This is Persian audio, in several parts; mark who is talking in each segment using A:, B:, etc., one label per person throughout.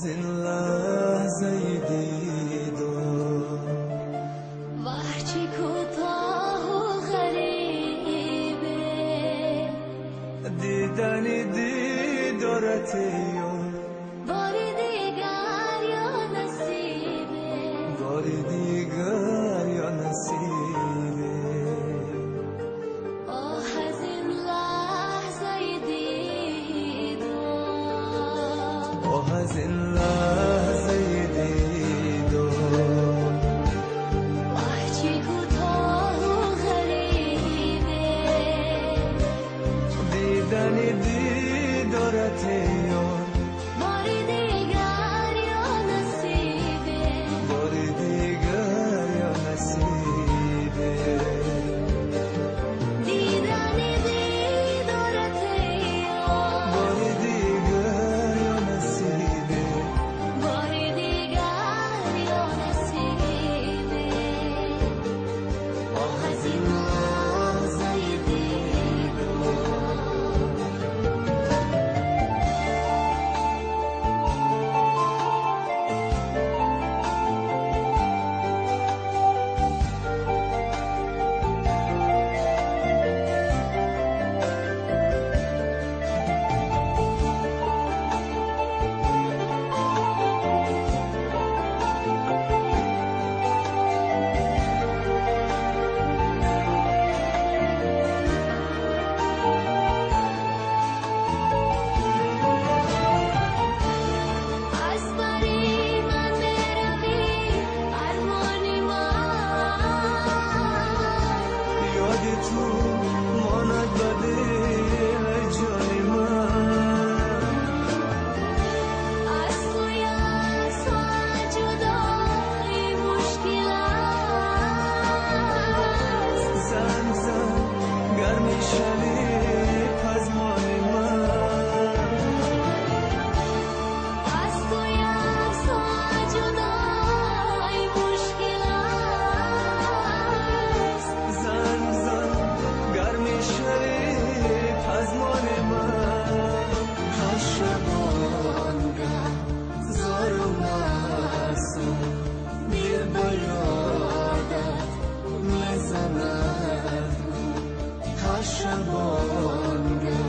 A: از این لحظه دیدم
B: وحچی کوتاه و غریبه
A: دیدنی دیدارت یار
B: باری دیگر یا نصیبه
A: باری دیگر یا نصیبه
B: آه از این لحظه دیدم
A: آه از این لحظه دیدم
B: وحچی کوتاه و غریبه
A: دیدنی دیدارت یار
B: باری دیگر یا نصیبه
A: باری دیگر یا نصیبه
B: دیدنی دیدارت یار
A: باری دیگر یا نصیبه
B: باری دیگر یا نصیبه آه از این لحظه دیدم از بری من بروی ارمانی من
A: یاد تو ماند بده ای جان من
B: از توی از تو جدایی مشکل است
A: زن زن گرمی شوی پزمان من
B: از توی از تو جدایی مشکل است
A: زن زن گرمی شوی پزمان من هر شبانگه زار و معصوم دل با یادت میزند هر شبانگه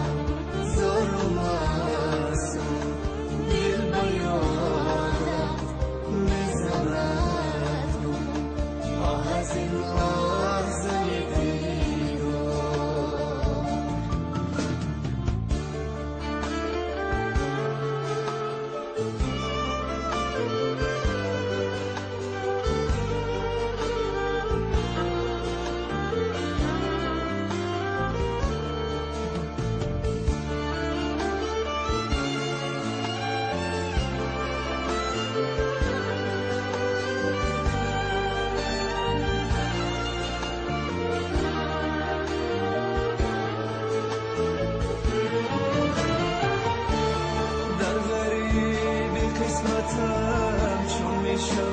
A: زار و معصوم دل با یادت میزند آه از این لحظه دیدم در غریبی قسمتم چون میشم